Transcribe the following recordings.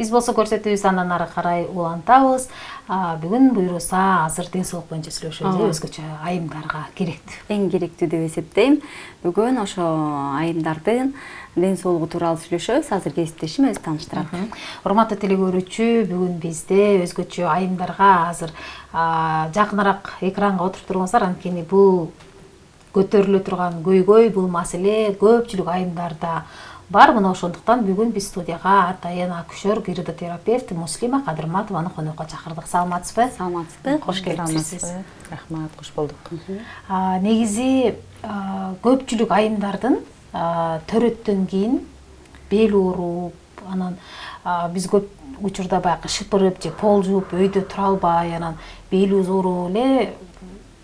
Биз болсо көрсөтүүбүздү андан ары карай улантабыз. Бүгүн буйруса азыр ден соолук боюнча сүйлөшөбүз, өзгөчө айымдарга керектүү. Эң керектүү деп эсептейм. Бүгүн ошо айымдардын ден соолугу тууралуу сүйлөшөбүз. Азыр кесиптешим өзү тааныштырат. Урматтуу телекөрүүчү, бүгүн бизде өзгөчө айымдарга азыр жакыныраак экранга отуруп туруңуздар, анткени бул көтөрүлө турган көйгөй, бул маселе көпчүлүк айымдарда бар. Мына ошондуктан бүгүн биз студияга атайын акушер, гиридотерапевт Муслима Кадырматованы конокко чакырдык. Саламатсызбы? Саламатсызбы? Кош келипсиз. Рахмат, кош болдук. Негизи көпчүлүк айымдардын төрөттөн кийин бел ооруп, анан биз көп учурда баягы шыпырып же пол жууп өйдө тура албай, анан белибиз ооруп эле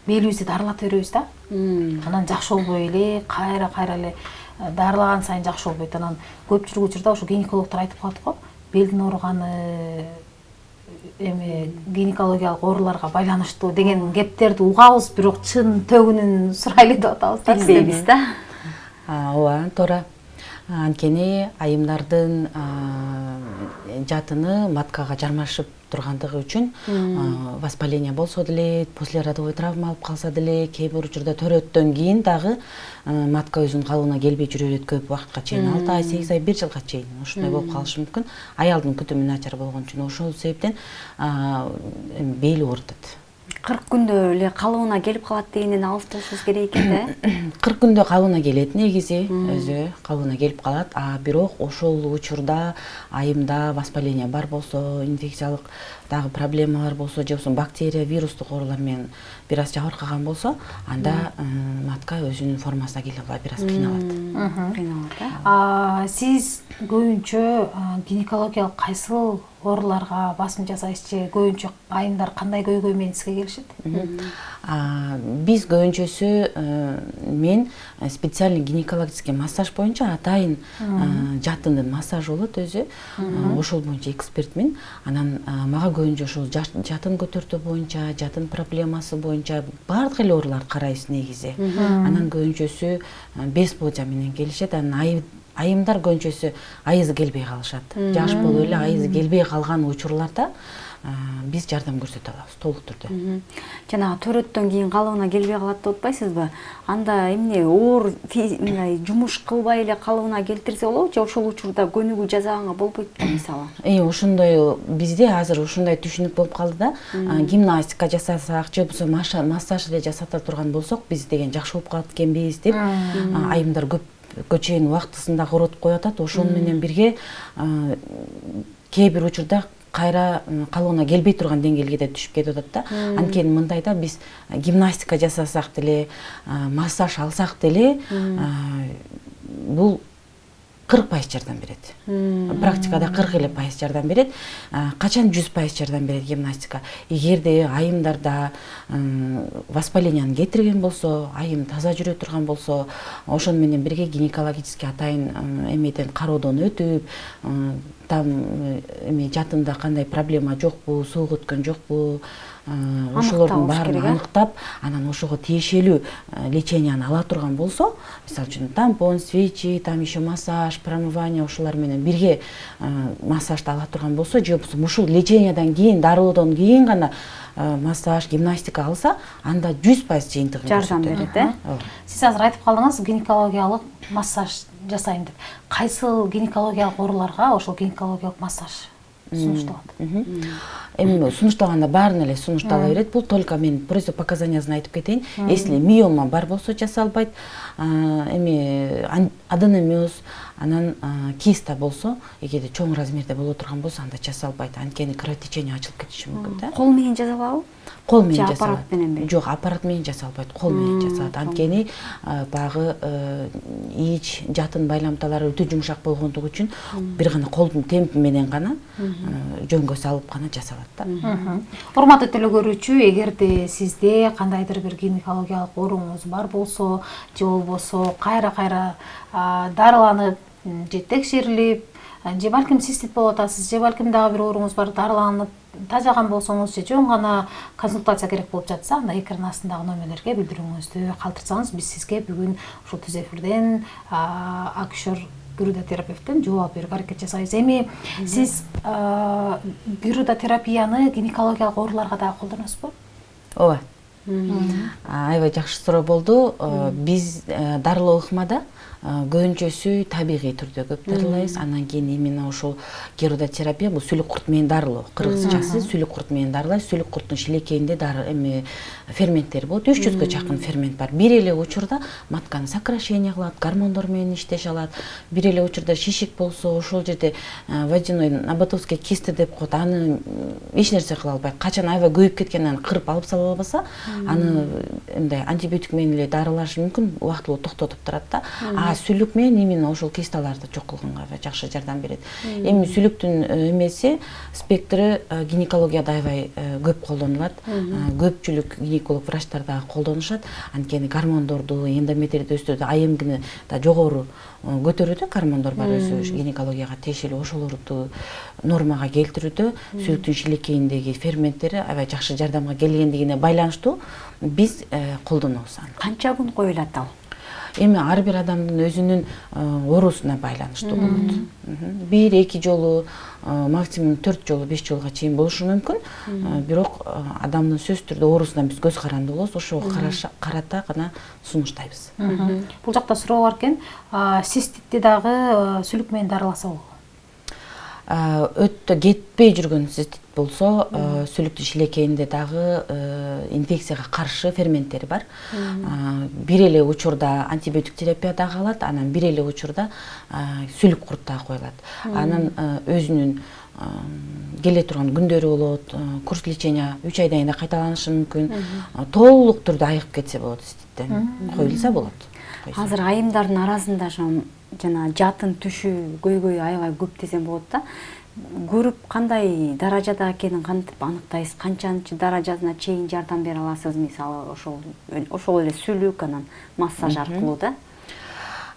белибизди дарылата беребиз да. Анан жакшы болбой эле, кайра эле дарылаган сайын жакшы болбойт. Анан көпчүлүк учурда ошо гинекологдор айтып калат го, белдин ооруганы гинекологиялык ооруларга байланыштуу деген кептерди угабыз, бирок чын төгүнүн сурайлы деп атабыз да. Билбейбиз да. Ооба, туура. Анткени айымдардын жатыны маткага жармашып тургандыгы үчүн воспаление болсо деле, послеродовой травма алып калса деле, кээ бир учурда төрөттөн кийин дагы матка өзүнүн калыбына келбей жүрө берет көп убакытка чейин, 6 ай, 8 ай, 1 жылга чейин ошондой болуп калышы мүмкүн. Аялдын күтүмү начар болгон үчүн ошол себептен бели оорутат. 40 күндө эле калыбына келип калат дегенден алыс болушубуз керек экен да. 40 күндө калыбына келет негизи, өзү калыбына келип калат. Бирок ошол учурда айымда воспаление бар болсо, инфекциялык дагы проблемалар болсо, же болбосо бактерия, вирустук оорулар менен бир аз жабыркаган болсо, анда матка өзүнүн формасына келе албай бир аз кыйналат. Кыйналат. Сиз көбүнчө гинекологиялык кайсыл ооруларга басым жасайсыз, көбүнчө айымдар кандай көйгөй менен сизге келишет? Биз көбүнчөсү мен специальный гинекологический массаж боюнча атайын жатындын массажы болот өзү. Ошол боюнча экспертмин. Анан мага көбүнчө ошол жатын көтөртүү боюнча, жатын проблемасы боюнча бардык эле ооруларды карайбыз негизи. Анан көбүнчөсү бесплодие менен келишет. Анан айымдар көбүнчөсү айызы келбей калышат. Жаш болуп эле айызы келбей калган учурларда биз жардам көрсөтө алабыз толук түрдө. Жанагы төрөттөн кийин калыбына келбей калат деп атпайсызбы? Анда эмне оор жумуш кылбай эле калыбына келтирсе болобу, же ошол учурда көнүгүү жасаганга болбойт да мисалы? Ошондой бизде азыр ушундай түшүнүк болуп калды да. Гимнастика жасасак, же болбосо массаж эле жасата турган болсок, биз деген жакшы болуп калат экенбиз деп айымдар көпкө чейин убактысында коротуп коюп атат. Ошону менен бирге кээ бир учурда кайра калыбына келбей турган деңгээлге да түшүп кетип атат да. Анткени мындайда биз гимнастика жасасак деле, массаж алсак деле, бул 40% жардам берет. Практикада 40% жардам берет. Качан 100% жардам берет гимнастика? Эгерде айымдарда воспалениени кетирген болсо, айым таза жүрө турган болсо, ошону менен бирге гинекологический атайын эмеден кароодон өтүп, там жатында кандай проблема жокпу, суук өткөн жокпу, ошолордун баарын аныктап, анан ошого тиешелүү леченияны ала турган болсо, мисалы үчүн тампон, свечи, там еще массаж, промывание ошолор менен бирге массажды ала турган болсо, же болбосо ушул лечениядан кийин, дарылоодон кийин гана массаж, гимнастика алса, анда 100% жыйынтыгын жардам берет, э? Сиз азыр айтып калдыңыз гинекологиялык массаж жасайм деп. Кайсыл гинекологиялык ооруларга ошол гинекологиялык массаж сунушталат? Эми сунушталганда баарын эле сунуштала берет. Бул только мен просто показаниясын айтып кетейин. Если миома бар болсо жасалбайт, эми аденомиоз, анан киста болсо, эгерде чоң размерде боло турган болсо, анда жасалбайт. Анткени кровотечение ачылып кетиши мүмкүн да. Кол менен жасалабы? Кол менен жасалат. Аппарат мененби? Жок, аппарат менен жасалбайт, кол менен жасалат. Анткени багы ич жатын байламталары өтө жумшак болгондугу үчүн бир гана колдун темпи менен гана жөнгө салып гана жасалат да. Урматтуу телекөрүүчү, эгерде сизде кандайдыр бир гинекологиялык ооруңуз бар болсо, же болбосо кайра дарыланып, же текшерилип, же балким цистит болуп атасыз, же балким дагы бир ооруңуз бар, дарыланып тажаган болсоңуз, же жөн гана консультация керек болуп жатса, анда экран астындагы номерлерге билдирүүңүздү калтырсаңыз, биз сизге бүгүн ушул түз эфирден акушер, гирудотерапевттен жооп берүүгө аракет жасайбыз. Эми сиз гирудотерапияны гинекологиялык ооруларга дагы колдоносузбу? Ооба. Аябай жакшы суроо болду. Биз дарылоо ыкмада көбүнчөсү табигый түрдө көп дарылайбыз. Андан кийин именно ошол гирудотерапия бул сүлүк курт менен дарылоо. Кыргызчасы сүлүк курт менен дарылайбыз. Сүлүк курттун шилекейинде ферменттер болот. 300гө чакын фермент бар. Бир эле учурда матканы сокращение кылат, гормондор менен иштеше алат. Бир эле учурда шишик болсо, ошол жерде водяной набатовский кисты деп коет. Аны эч нерсе кыла албайт. Качан аябай көбүп кеткенден кырып алып сала албаса, аны мындай антибиотик менен эле дарылаш мүмкүн, убактылуу токтотуп турат да. Сүлүк менен именно ошол кисталарды жок кылганга жакшы жардам берет. Эми сүлүктүн эмеси спектры гинекологияда аябай көп колдонулат. Көпчүлүк гинеколог врачтар дагы колдонушат. Анткени гормондорду, эндометрийди өстүрүүдө АМГны да жогору көтөрүүдө гормондор бар өзү гинекологияга тиешелүү, ошолорду нормага келтирүүдө сүлүктүн шилекейиндеги ферменттери аябай жакшы жардамга келгендигине байланыштуу биз колдонобуз аны. Канча күн коюлат ал? Эми ар бир адамдын өзүнүн оорусуна байланыштуу болот. 1-2 жолу, максимум 4 жолу, 5 жолго чейин болушу мүмкүн. Бирок адамдын сөзсүз түрдө оорусуна биз көз каранды болобуз, ошого карата гана сунуштайбыз. Бул жакта суроо бар экен, циститти дагы сүлүк менен дарыласа болобу? Өтө кетпей жүргөн цистит болсо, сүлүктүн шилекейинде дагы инфекцияга каршы ферменттери бар. Бир эле учурда антибиотик терапия дагы калат, анан бир эле учурда сүлүк курт дагы коюлат. Анан өзүнүн келе турган күндөрү болот, курс лечения 3 айдан кийин да кайталанышы мүмкүн. Толук түрдө айыгып кетсе болот, циститтен коюлса болот. Азыр айымдардын арасында жана жатын түшүү, көйгөй аябай көп десем болот да. Көрүп кандай даражада экенин кантип аныктайсыз? Канчанчы даражасына чейин жардам бере аласыз? Мисалы ошол эле сүлүк, анан массаж аркылуу да.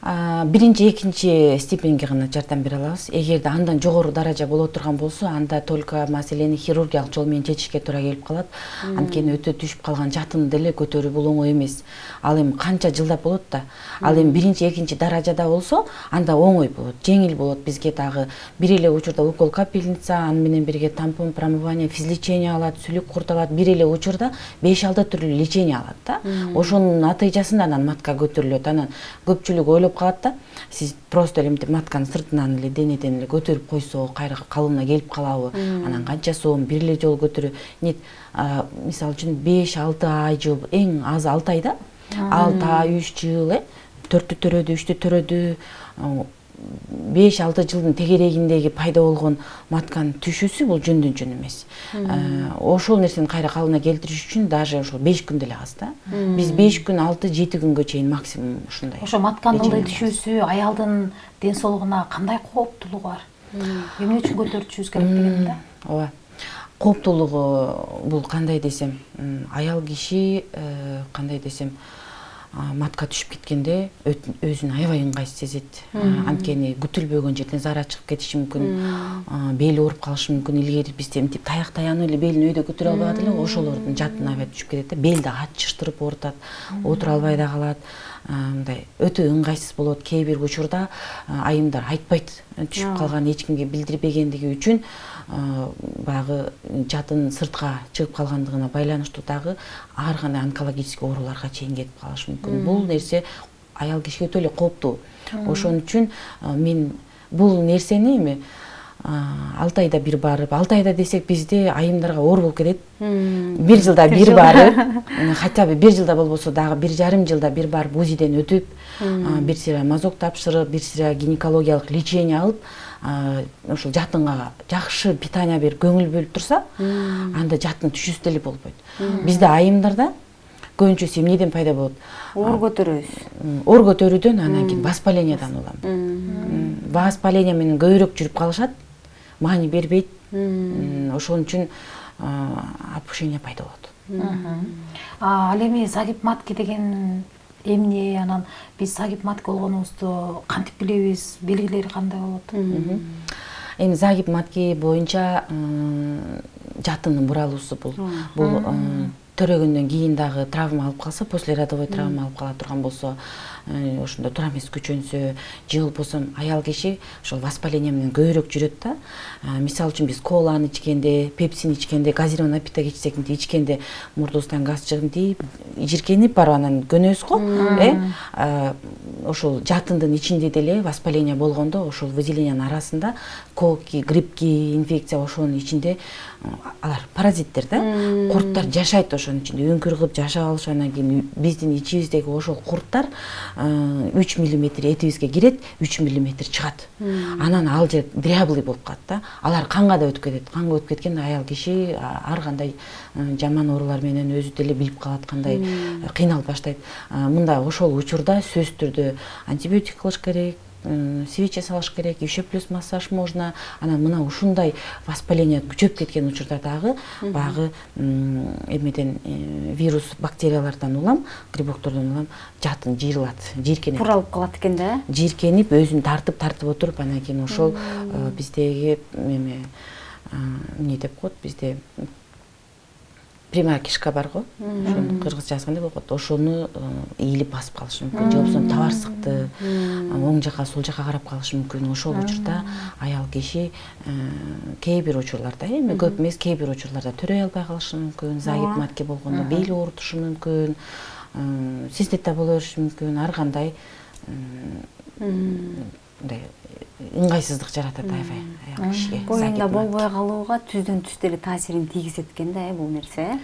Биринчи, экинчи степенге гана жардам бере алабыз. Эгерде андан жогору даража боло турган болсо, анда только маселени хирургиялык жол менен чечишке туура келип калат. Анткени өтө түшүп калган жатын деле көтөрүү бул оңой эмес. Ал эми канча жылдап болот да. Ал эми биринчи, экинчи даражада болсо, анда оңой болот, жеңил болот. Бизге дагы бир эле учурда укол капельница, аны менен бирге тампон, промывание, физлечение алат, сүлүк курт алат, бир эле учурда 5-6 түрлүү лечение алат да. Ошонун натыйжасында анан матка көтөрүлөт. Анан көпчүлүк ойлоп калат да, сиз просто эле матканы сыртынан эле денеден эле көтөрүп койсо, кайра калыбына келип калабы? Анан канча соом бир эле жолу көтөрүү. Мисалы үчүн 5-6 ай жыл, эң азы 6 ай да. 6 ай, 3 жыл, 4-тү төрөдү, 3-тү төрөдү. 5-6 жылдын тегерегиндеги пайда болгон матканын түшүүсү бул жөндөн жөн эмес. Ошол нерсени кайра калыбына келтириш үчүн даже ошол 5 күн деле аз да. Биз 5 күн, 6-7 күнгө чейин максимум ушундай. Ошо матканын ылдый түшүүсү аялдын ден соолугуна кандай кооптуулугу бар? Эмне үчүн көтөрүшүбүз керек деген да? Ооба. Кооптуулугу бул кандай десем, аял киши кандай десем, матка түшүп кеткенде өзүн аябай ыңгайсыз сезет. Анткени күтүлбөгөн жерден зара чыгып кетиши мүмкүн, бели ооруп калышы мүмкүн. Илгери бизде мынтип таяк таянып эле белин өйдө көтөрө албай атат эле, ошолордун жатын аябай түшүп кетет да. Бел да ачыштырып оорутат, отура албай да калат. Мындай өтө ыңгайсыз болот. Кээ бир учурда айымдар айтпайт, түшүп калган эч кимге билдирбегендиги үчүн баягы жатын сыртка чыгып калгандыгына байланыштуу дагы ар кандай онкологический ооруларга чейин кетип калышы мүмкүн. Бул нерсе аял кишиге өтө эле кооптуу. Ошон үчүн мен бул нерсени эми 6 айда бир барып, 6 айда десек бизде айымдарга оор болуп кетет. 1 жылда бир барып, хотя бы 1 жылда болбосо дагы 1,5 жылда бир барып УЗИден өтүп, бир сыйра мазок тапшырып, бир сыйра гинекологиялык лечение алып, ошол жатынга жакшы питание берип, көңүл бөлүп турса, анда жатын түшүүсү деле болбойт. Бизде айымдарда көбүнчөсү эмнеден пайда болот? Оор көтөрөбүз. Оор көтөрүүдөн, анан кийин воспалениядан улам. Воспаление менен көбүрөөк жүрүп калышат, маани бербейт. Ошон үчүн опушение пайда болот. Ал эми загиб матки деген эмне, анан биз загиб матки болгонубузду кантип билебиз, белгилери кандай болот? Эми загиб матки боюнча жатынын буралуусу бул төрөгөндөн кийин дагы травма алып калса, послеродовой травма алып кала турган болсо, ошондо туура эмес күчөнсө, же болбосо аял киши ошол воспаление менен көбүрөөк жүрөт да. Мисалы үчүн биз коланы ичкенде, пепсини ичкенде, газированный напиток ичкенде мурдубуздан газ чыгып, жиркенип барып анан көнөбүз го. Ошол жатындын ичинде деле воспаление болгондо, ошол выделениянын арасында коки, гриппки, инфекция ошонун ичинде алар паразиттер да. Курттар жашайт ошонун ичинде, өңкүр кылып жашап алышып, анан кийин биздин ичибиздеги ошол курттар 3 мм этибизге кирет, 3 мм чыгат. Анан ал жер дряблый болуп калат да. Алар канга да өтүп кетет. Канга өтүп кеткен аял киши ар кандай жаман оорулар менен өзү деле билип калат, кандай кыйналып баштайт. Мында ошол учурда сөзсүз түрдө антибиотик кылыш керек, свечи салыш керек, еще плюс массаж можно. Анан мына ушундай воспаление күчөп кеткен учурда дагы багы эмеден вирус, бактериялардан улам, грибоктордон улам жатын жыйрылат, жийркенет. Буралып калат экен да. Жийркенип өзүн тартып отуруп, анан кийин ошол биздеги эмне деп коет, бизде прямая кишка бар го, ошону кыргызчасы кандай болуп калат, ошону ийилип басып калышы мүмкүн, же болбосо табарсыкты оң жака, сол жака карап калышы мүмкүн. Ошол учурда аял киши кээ бир учурларда, эми көп эмес, кээ бир учурларда төрөй албай калышы мүмкүн, загиб матки болгондо бели оорутушу мүмкүн, цистита боло бериши мүмкүн, ар кандай мындай ыңгайсыздык жаратат аябай аял кишиге. Боюнда болбой калууга түздөн түз деле таасирин тийгизет экен да, бул нерсе.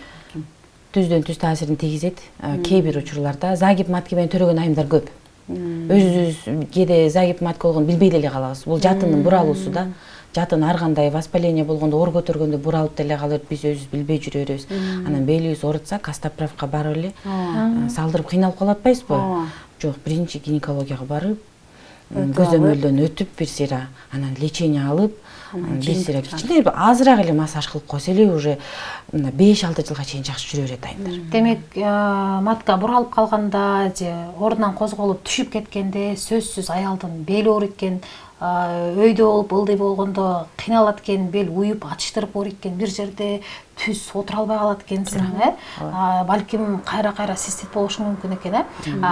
Түздөн түз таасирин тийгизет. Кээ бир учурларда загиб матки менен төрөгөн айымдар көп. Өзүбүз кээде загиб матки болгонун билбей деле калабыз. Бул жатындын буралуусу да. Жатын ар кандай воспаление болгондо, оор көтөргөндө буралып деле калып, биз өзүбүз билбей жүрө беребиз. Анан белибиз оорутса, кастоправка барып эле салдырып кыйналып калып атпайсызбы? Жок, биринчи гинекологияга барып, көзөмөлдөн өтүп, бир сыйра анан лечение алып, бир сыйра кичине азыраак эле массаж кылып койсо эле уже 5-6 жылга чейин жакшы жүрө берет айымдар. Демек, матка буралып калганда же ордунан козголуп түшүп кеткенде сөзсүз аялдын бели ооруйт экен, өйдө болуп ылдый болгондо кыйналат экен, бел уюп ачыштырып ооруйт экен, бир жерде түз отура албай калат экенсиң, балким кайра цистит болушу мүмкүн экен.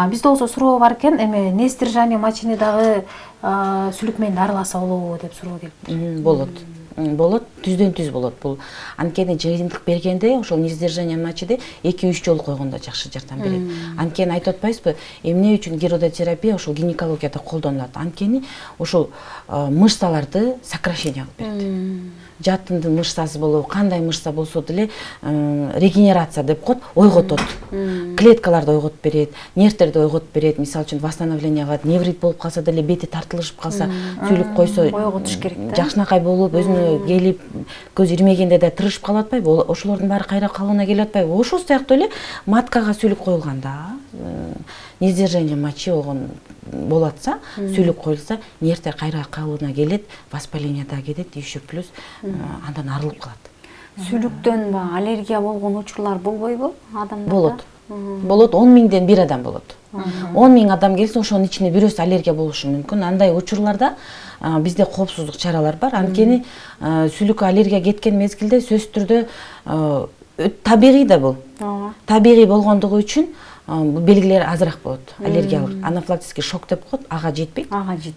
Бизде болсо суроо бар экен, эми несдержание мочени дагы сүлүк менен дарыласа болобу деп суроо келип. Болот, түздөн түз болот. Бул анткени жыйынтык бергенде, ошол несдержание мочеде 2-3 жолу койгондо жакшы жардам берет. Анткени айтып атпайсызбы, эмне үчүн гиродотерапия ошол гинекологияда колдонулат? Анткени ошол мышцаларды сокращение кылып берет. Жатындын мышцасы болобу, кандай мышца болсо деле регенерация деп коет, ойготот. Клеткаларды ойготуп берет, нервтерди ойготуп берет. Мисалы үчүн восстановление кылат, неврит болуп калса деле, бети тартылышып калса, сүйлүк койсо ойготуш керек да. Жакшынакай болуп, өзүнө келип, көз ирмегенде да тырышып калып атпайбы? Ошолордун баары кайра калыбына келип атпайбы? Ошол сыяктуу эле маткага сүйлүк коюлганда, несдержание мочи болуп атса, сүйлүк коюлса, нервтер кайра калыбына келет, воспаление да кетет, еще плюс андан арылып калат. Сүйлүктөн аллергия болгон учурлар болбойбу адамдарда? Болот. Болот, 10 миңден бир адам болот. 10 миң адам келсе, ошонун ичинде бирөөсү аллергия болушу мүмкүн. Андай учурларда бизде коопсуздук чаралар бар. Анткени сүйлүккө аллергия кеткен мезгилде сөзсүз түрдө табигый да бул. Табигый болгондугу үчүн белгилери азыраак болот. Аллергиялык анафилактический шок деп коет, ага жетпейт.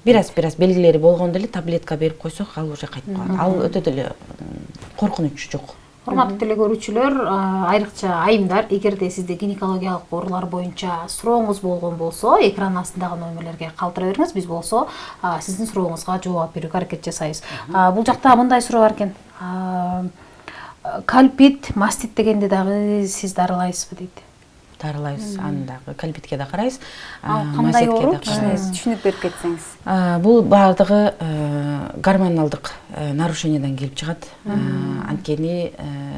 Бираз белгилери болгондо эле таблетка берип койсок, ал уже кайтып калат. Ал өтө деле коркунучу жок. Урматтуу теле көрүүчүлөр, айрыкча айымдар, эгерде сизде гинекологиялык оорулар боюнча сурооңуз болгон болсо, экран астындагы номерлерге калтыра бериңиз. Биз болсо сиздин сурооңузга жооп берүүгө аракет жасайбыз. Бул жакта мындай суроо бар экен. Кальпит, мастит дегенде дагы сиз дарылайсызбы дейт. Дарылайбыз, аны дагы кальпитке да карайбыз, кандай оору? Түшүнүп берип кетсеңиз. Бул баардыгы гормоналдык нарушениядан келип чыгат. Анткени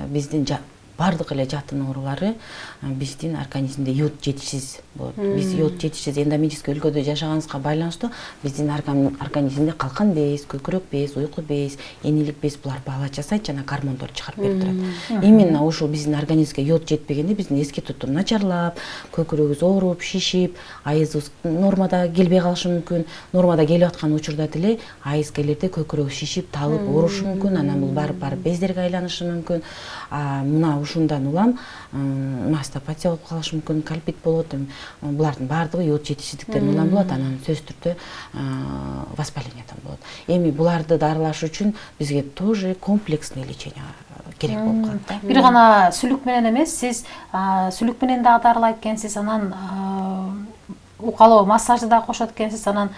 биздин бардык эле жатын оорулары биздин организмде йод жетишсиз болот. Биз йод жетишсиз эндемический өлкөдө жашаганыбызга байланыштуу биздин организмде калкан без, көкүрөк без, уйку без, энелик без булар бала жасайт жана гормондор чыгарып берип турат. Именно ошол биздин организмге йод жетпегенде биздин эски тутум начарлап, көкүрөгүбүз ооруп, шишип, айызыбыз нормада келбей калышы мүмкүн. Нормада келип аткан учурда деле айыз келерде көкүрөк шишип, талып оорушу мүмкүн. Анан бул барып бездерге айланышы мүмкүн. Мына ушундан улам мастопатия болуп калышы мүмкүн, кальпит болот. Булардын баардыгы йод жетишсиздиктен улам болот, анан сөзсүз түрдө воспалениядан болот. Эми буларды дарылаш үчүн бизге тоже комплексный лечение керек болуп калат. Бир гана сүлүк менен эмес, сиз сүлүк менен дагы дарылайт экенсиз, анан укалоо массажды да кошот экенсиз, анан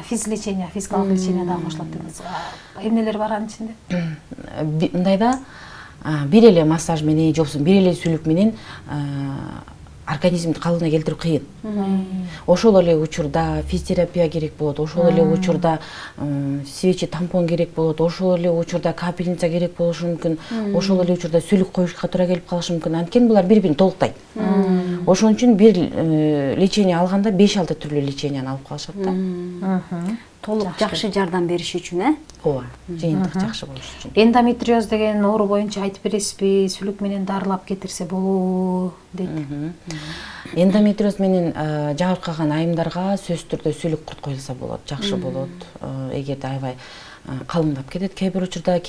физлечение, физикалык лечение дагы кошулат дедиңиз. Эмнелер бар анын ичинде? Мындайда бир эле массаж менен же болбосо бир эле сүлүк менен организмди калыбына келтирүү кыйын. Ошол эле учурда физиотерапия керек болот, ошол эле учурда свечи тампон керек болот, ошол эле учурда капельница керек болушу мүмкүн, ошол эле учурда сүлүк коюшка туура келип калышы мүмкүн. Анткени булар бири-бирин толуктайт. Ошон үчүн бир лечение алганда 5-6 түрлүү леченияны алып калышат да. Толук жакшы жардам бериш үчүн, Ооба, жыйынтык жакшы болуш үчүн. Эндометриоз деген оору боюнча айтып бересизби? Сүлүк менен дарылап кетирсе болобу дейт. Эндометриоз менен жабыркаган айымдарга сөзсүз түрдө сүлүк курт коюлса болот, жакшы болот. Эгерде аябай калыңдап кетет, кээ бир учурда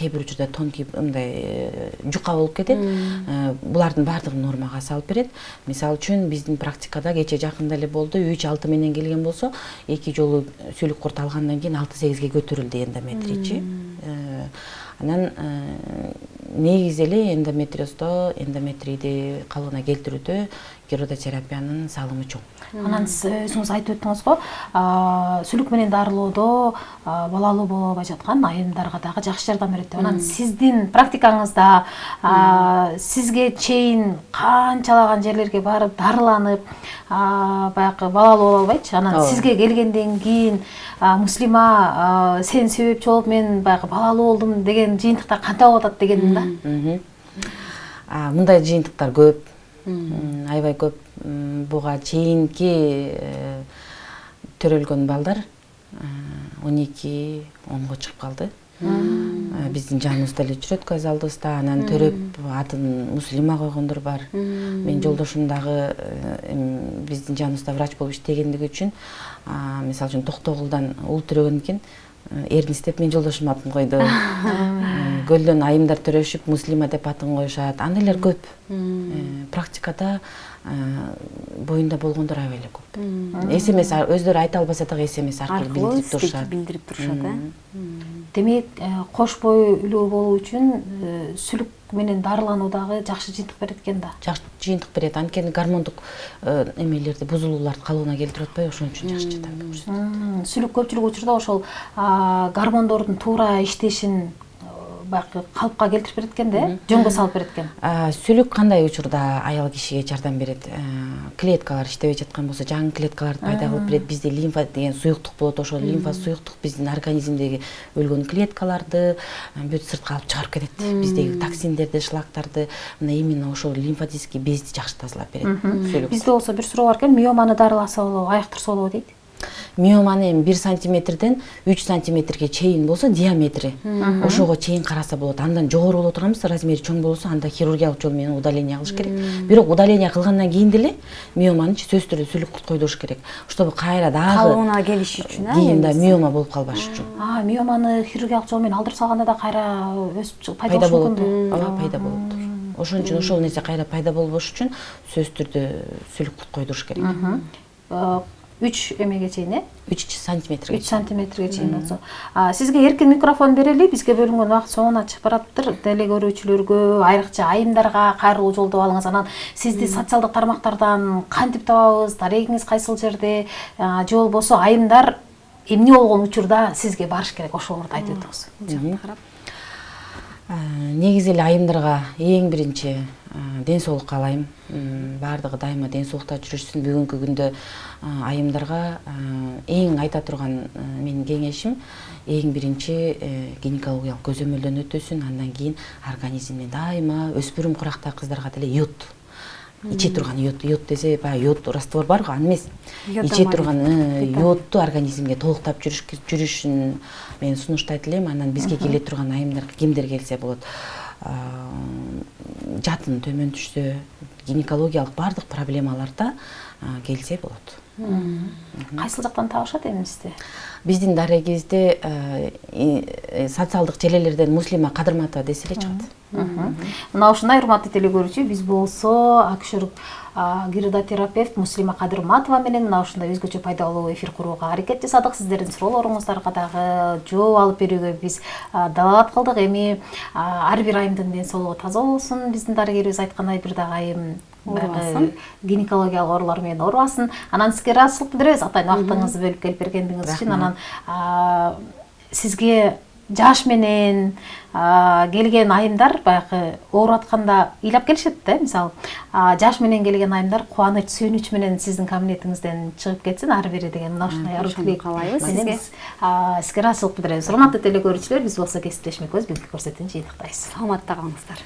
тонкий мындай жука болуп кетет. Булардын баардыгын нормага салып берет. Мисалы үчүн биздин практикада кече жакында эле болду, 3-6 менен келген болсо, 2 жолу сүлүк курт алгандан кийин 6-8ге көтөрүлдү эндометрийчи. Анан негизи эле эндометрийди калыбына келтирүүдө гирототерапиянын салымы чоң. Анан сиз өзүңүз айтып өттүңүз го, сүлүк менен дарылоодо балалуу боло албай жаткан айымдарга дагы жакшы жардам берет деп. Анан сиздин практикаңызда сизге чейин канчалаган жерлерге барып дарыланып, баягы балалуу боло албайчы, анан сизге келгенден кийин Муслима сен себепчи болуп мен баягы балалуу болдум деген жыйынтыктар кантип болуп атат дегеним да. Мындай жыйынтыктар көп. Аябай көп. Буга чейинки төрөлгөн балдар 12-10го чыгып калды. Биздин жаныбызда эле жүрөт, көз алдыбызда. Анан төрөп атын Муслима койгондор бар. Мен жолдошум дагы биздин жаныбызда врач болуп иштегендиги үчүн, мисалы үчүн Токтогулдан ул төрөгөн экен, эрдин издеп мен жолдошум атын койду. Көлдөн айымдар төрөшүп Муслима деп атын коюшат. Андайлар көп. Практикада боюнда болгондор аябай эле көп. СМС өздөрү айта албаса дагы СМС аркылуу билдирип турушат. Демек, кош бойлуу болуу үчүн сүлүк менен дарылануу дагы жакшы жыйынтык берет экен да. Жакшы жыйынтык берет. Анткени гормондук эмелерди, бузулууларды калыбына келтирип атпайбы, ошон үчүн жакшы жардам берет. Сүлүк көпчүлүк учурда ошол гормондордун туура иштешин баягы калыпка келтирип берет экен да, жөнгө салып берет экен. Сүлүк кандай учурда аял кишиге жардам берет? Клеткалар иштебей жаткан болсо, жаңы клеткаларды пайда кылып берет. Бизде лимфа деген суюктук болот, ошол лимфа суюктук биздин организмдеги өлгөн клеткаларды бүт сыртка алып чыгарып кетет. Биздеги токсиндерди, шлактарды, мына именно ошол лимфатический безди жакшы тазалап берет. Бизде болсо бир суроо бар экен, миоманы дарыласа болобу, айыктырса болобу дейт. Миоманы 1 сантиметрден 3 сантиметрге чейин болсо диаметри, ошого чейин караса болот. Андан жогору боло турган болсо, размери чоң болсо, анда хирургиялык жол менен удаление кылыш керек. Бирок удаление кылгандан кийин деле миоманы сөзсүз түрдө сүлүк курт койдуруш керек. Чтобы кайра дагы калыбына келиш үчүн, кийин да миома болуп калбаш үчүн. Миоманы хирургиялык жол менен алдырып салганда да кайра өсүп пайда болуш мүмкүн. Ооба, пайда болот. Ошон үчүн ошол нерсе кайра пайда болбош үчүн сөзсүз түрдө сүлүк курт койдуруш керек. 3 эмеге чейин, 3 сантиметрге. 3 сантиметрге чейин болсо. Сизге эркин микрофон берели, бизге бөлүнгөн убакыт соңуна чыгып бараптыр. Деле көрүүчүлөргө, айрыкча айымдарга кайрылуу жолдоп алыңыз. Анан сизди социалдык тармактардан кантип табабыз, дарегиңиз кайсыл жерде, же болбосо айымдар эмне болгон учурда сизге барыш керек, ошолорду айтып өтүңүз. Негизи эле айымдарга эң биринчи ден соолук каалайм. Баардыгы дайыма ден соолукта жүрүшсүн. Бүгүнкү күндө айымдарга эң айта турган менин кеңешим эң биринчи гинекологиялык көзөмөлдөн өтөсүн, андан кийин организмине дайыма өспүрүм куракта кыздарга деле йод, иче турган йод десе, баягы йод раствор бар го, аны эмес. Иче турган йодду организмге толуктап жүрүшүн мен сунуштайт элем. Анан бизге келе турган айымдар кимдер келсе болот? Жатын төмөн түшсө, гинекологиялык баардык проблемаларда келсе болот. Кайсыл жактан табышат эмнисти? Биздин дарегибизде социалдык желелерден Муслима Кадырматова десе эле чыгат. Мына ушундай урматтуу телекөрүүчү, биз болсо акушер гирдотерапевт Муслима Кадырматова менен мына ушундай өзгөчө пайдалуу эфир курууга аракет жасадык. Сиздердин суроолоруңуздарга дагы жооп алып берүүгө биз далаат кылдык. Эми ар бир айымдын ден соолугу таза болсун. Биздин дарыгерибиз айткандай бир дагы айым гинекологиялык оорулар менен оорубасын. Анан сизге ыраазычылык билдиребиз атайын убактыңызды бөлүп келип бергениңиз үчүн. Анан сизге жаш менен келген айымдар баягы ооруп атканда ыйлап келишет да, мисалы жаш менен келген айымдар кубаныч, сүйүнүч менен сиздин кабинетиңизден чыгып кетсин ар бири деген мына ушундай ару тилек каалайбыз сизге. Сизге ыраазычылык билдиребиз. Урматтуу телекөрүүчүлөр, биз болсо кесиптешмекпиз, бизги көрсөтүүнү жыйынтыктайбыз. Саламатта калыңыздар.